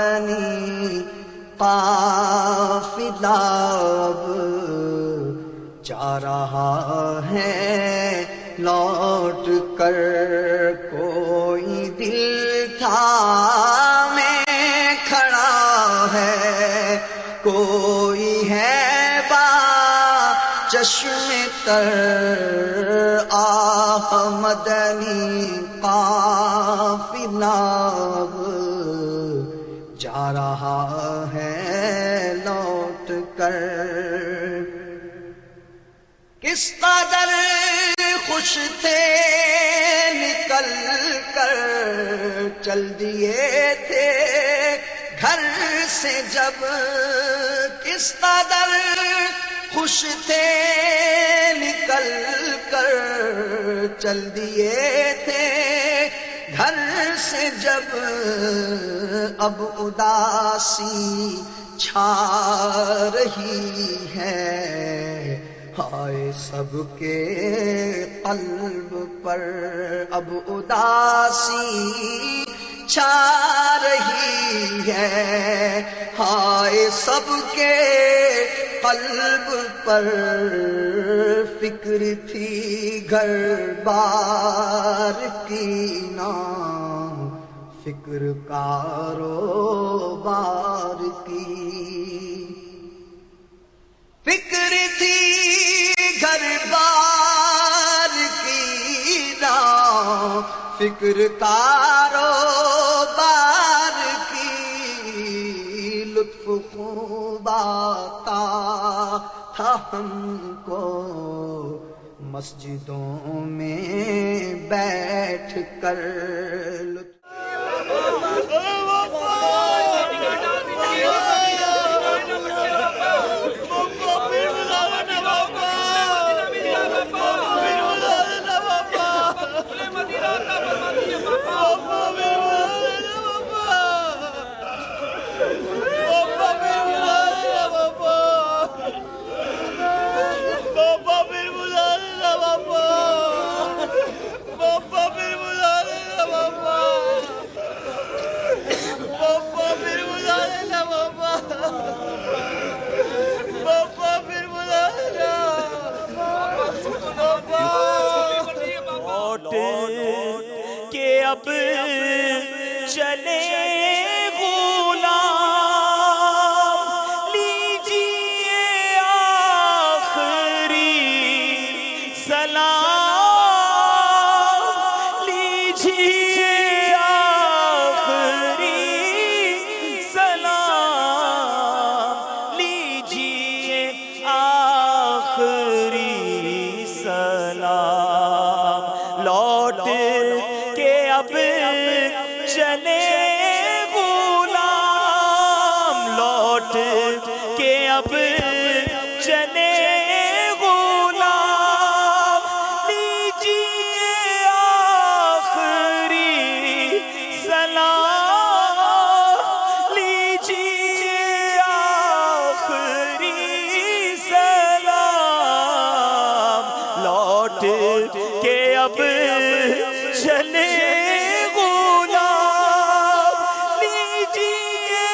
مدنی قافلہ اب جا رہا ہے لوٹ کر، کوئی دل تھامے کھڑا ہے، کوئی ہے با چشم تر آہ مدنی قافلہ اب جا رہا ہے لوٹ کر۔ کس قدر خوش تھے نکل کر، چل دیے تھے گھر سے جب، کس قدر خوش تھے نکل کر، چل دیے تھے گھر سے جب، اب اداسی چھا رہی ہے، ہائے سب کے قلب پر اب اداسی چھا رہی ہے، ہائے سب کے قلب پر، فکر تھی گھر بار کی نہ فکر کاروبار کی، فکر تھی گھر بار کی نہ فکر کاروبار کی، لطف خوب آتا تھا ہم کو مسجدوں میں بیٹھ کر، کہ اب چلے غلام لیجیے آخری سلام، لیجیے آخری سلام، لیجیے آخری سلام، لوٹ کے اب چلے غلام، لوٹ کے اب چلے غلام، لیجیے آخری سلام، لیجیے آخری سلام، لوٹ کے اب چلے غلام، لیجیے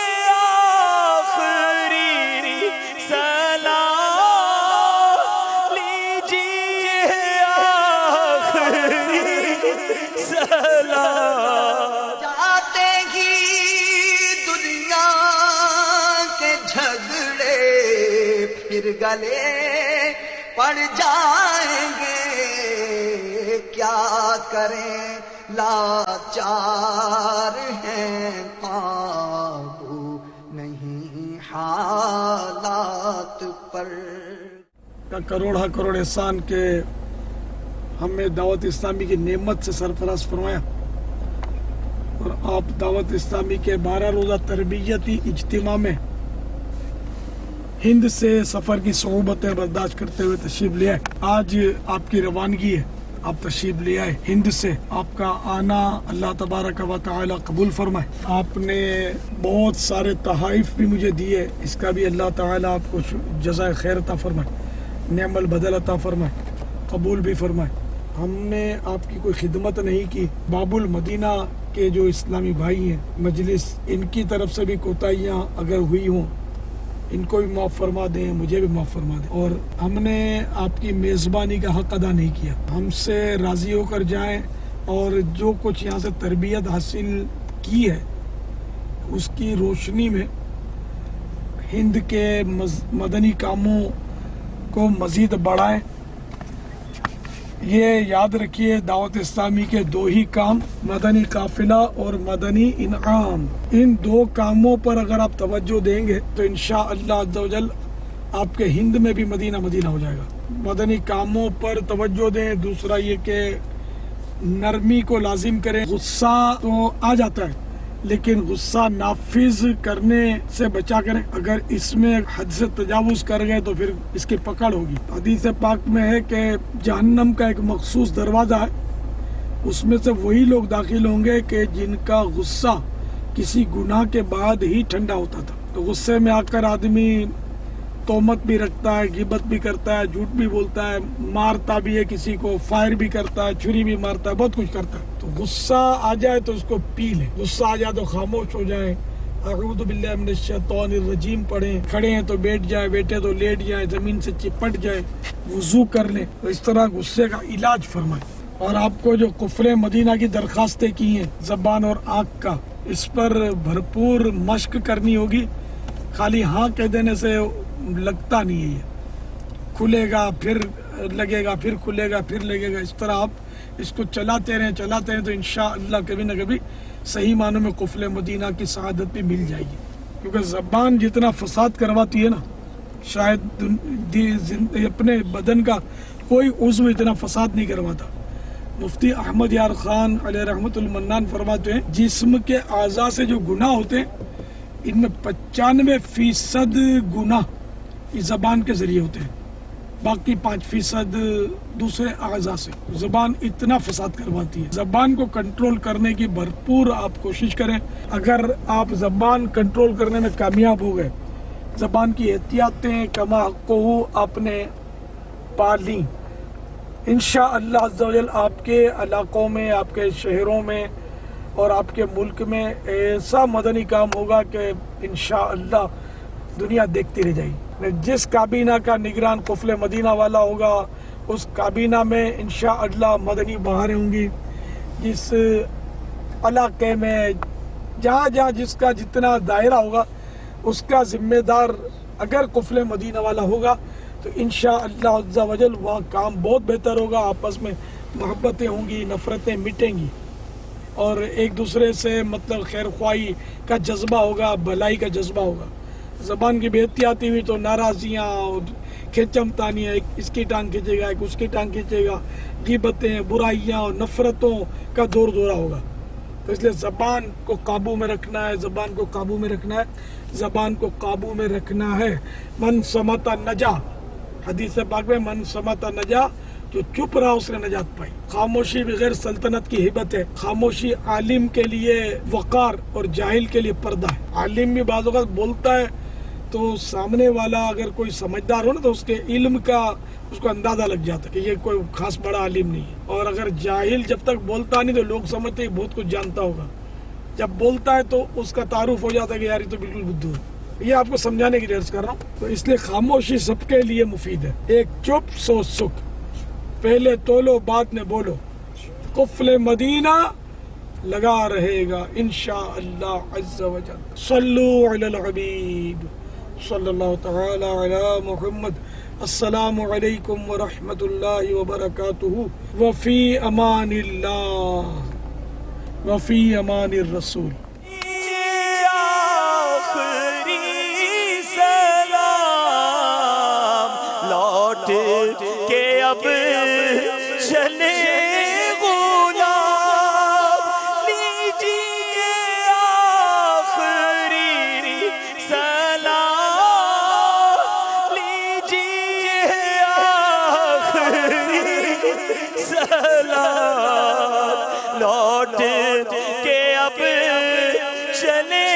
آخری سلام، لیجیے آخری سلام۔ جاتے ہی دنیا کے جھگڑے پھر گلے پڑ جائیں گے، کیا کریں لاچار ہیں، قابو نہیں حالات پر۔ کا کروڑ کروڑ احسان کے ہمیں دعوت اسلامی کی نعمت سے سرفراز فرمایا، اور آپ دعوت اسلامی کے 12 روزہ تربیتی اجتماع میں ہند سے سفر کی صعوبتیں برداشت کرتے ہوئے تشریف لے آئے۔ آج آپ کی روانگی ہے، آپ تشریف لے آئے ہند سے، آپ کا آنا اللہ تبارک و تعالی قبول فرمائے۔ آپ نے بہت سارے تحائف بھی مجھے دیے، اس کا بھی اللہ تعالی آپ کو جزائے خیر عطا فرمائے، نعم البدل عطا فرمائے، قبول بھی فرمائے۔ ہم نے آپ کی کوئی خدمت نہیں کی، باب المدینہ के जो इस्लामी भाई हैं मजलिस, इनकी तरफ से भी कोताहियाँ अगर हुई हों, इनको भी माफ़ फरमा दें, मुझे भी माफ़ फरमा दें। और हमने आपकी मेज़बानी का हक़ अदा नहीं किया, हमसे राज़ी होकर जाएं और जो कुछ यहाँ से तरबियत हासिल की है उसकी रोशनी में हिंद के मदनी कामों को मज़ीद बढ़ाएं। ये याद रखिए, दावत इस्लामी के दो ही काम, मदनी काफिला और मदनी इनाम, इन दो कामों पर अगर आप तवज्जो देंगे तो इंशाअल्लाह अज़्ज़ा वजल आपके हिंद में भी मदीना मदीना हो जाएगा। मदनी कामों पर तवज्जो दें। दूसरा ये कि नरमी को लाजिम करें। गुस्सा तो आ जाता है लेकिन गुस्सा नाफिज करने से बचा करें। अगर इसमें हद से तजावुज कर गए तो फिर इसकी पकड़ होगी। हदीस पाक में है कि जहन्नम का एक मखसूस दरवाज़ा है, उसमें से वही लोग दाखिल होंगे कि जिनका गुस्सा किसी गुनाह के बाद ही ठंडा होता था। तो गुस्से में आकर आदमी तोहमत भी रखता है, गिबत भी करता है, झूठ भी बोलता है, मारता भी है किसी को, फायर भी करता है, छुरी भी मारता है, बहुत कुछ करता है। तो गुस्सा आ जाए तो उसको पी ले, गुस्सा आ जाए तो खामोश हो जाए, अऊज़ु बिल्लाहि मिनश शैतानिर रजीम पढ़ें, खड़े हैं तो बैठ जाए, बैठे तो लेट जाए, जमीन से चिपट जाए, वुजू कर ले। तो इस तरह गुस्से का इलाज फरमाए। और आपको जो कुफ्र मदीना की दरखास्तें की हैं ज़बान और आँख का, इस पर भरपूर मश्क करनी होगी। खाली हाँ कह देने से लगता नहीं है, ये खुलेगा फिर लगेगा, फिर खुलेगा फिर लगेगा। इस तरह आप इसको चलाते रहें तो इंशाअल्लाह कभी न कभी सही मानों में कुफ्र मदीना की सआदत भी मिल जाएगी। क्योंकि ज़बान जितना फसाद करवाती है ना, शायद अपने बदन का कोई उज़्व इतना फसाद नहीं करवाता। मुफ्ती अहमद यार खान अलैहि रहमतुल मन्नान फरमाते हैं, जिस्म के आज़ा से जो गुनाह होते हैं इनमें 95% गुनाह इस ज़बान के ज़रिए होते हैं, बाकी 5% दूसरे आज़ा से। ज़बान इतना फसाद करवाती है। ज़बान को कंट्रोल करने की भरपूर आप कोशिश करें। अगर आप ज़बान कंट्रोल करने में कामयाब हो गए, ज़बान की एहतियातें कमा को आपने पा ली, इंशाअल्लाह अज़्ज़ा वजल आपके इलाकों में, आपके शहरों में और आपके मुल्क में ऐसा मदनी काम होगा कि इंशाअल्लाह दुनिया देखती रह जाएगी। जिस काबीना का निगरान कुफ्र मदीना वाला होगा, उस काबीना में इंशाअल्लाह मदनी बहारें होंगी। जिस इलाके में जहाँ जहाँ जिसका जितना दायरा होगा, उसका जिम्मेदार अगर कुफ्र मदीना वाला होगा तो इंशाअल्लाह अज़्ज़ा वजल वहाँ काम बहुत बेहतर होगा। आपस में मोहब्बतें होंगी, नफ़रतें मिटेंगी और एक दूसरे से मतलब खैर ख्वाही का जज्बा होगा, भलाई का जज्बा होगा। ज़बान की बेहतियाती हुई तो नाराज़ियाँ और खिंचमतानियाँ, एक इसकी टांग खींचेगा, एक उसकी टांग खींचेगा, गिबतें, बुराइयाँ और नफ़रतों का दौर दौरा होगा। तो इसलिए ज़बान को काबू में रखना है, ज़बान को काबू में रखना है, ज़बान को काबू में रखना है। मन समता नजा, हदीस पाक में मन समता नजा, जो चुप रहा उसने नजात पाई। खामोशी बगैर सल्तनत की हिबत है। खामोशी आलिम के लिए वक़ार और जाहिल के लिए पर्दा है। आलिम भी बाज़ औक़ात बोलता है तो सामने वाला अगर कोई समझदार हो ना तो उसके इल्म का उसको अंदाज़ा लग जाता है कि ये कोई खास बड़ा आलिम नहीं है। और अगर जाहिल जब तक बोलता नहीं तो लोग समझते हैं बहुत कुछ जानता होगा, जब बोलता है तो उसका तारुफ हो जाता है कि यार ये तो बिल्कुल बुद्धू है। ये आपको समझाने के लिए अर्ज़ कर रहा हूँ। तो इसलिए खामोशी सबके लिए मुफीद है। एक चुप सो सुख, पहले तोलो बाद में बोलो, कुफ्र मदीना लगा रहेगा इंशाअल्लाह अज़्ज़ा वजल। सल्लु अलल हबीब सल्लल्लाहु तआला अला मुहम्मद। अस्सलामु अलैकुम व रहमतुल्लाहि व बरकातुहू। व फी अमानिल्लाह व फी अमानिर रसूल। लौट के अब चले गुलाम, लीजिए आखिरी सलाम, लीजिए आखिरी सलाम। लौट के अब चले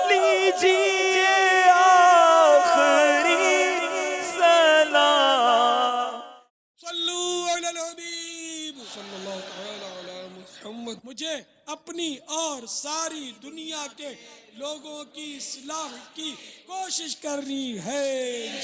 लीजिए आखिरी صلی اللہ تعالی علی محمد. مجھے اپنی اور ساری دنیا کے لوگوں کی اصلاح کی کوشش کرنی ہے.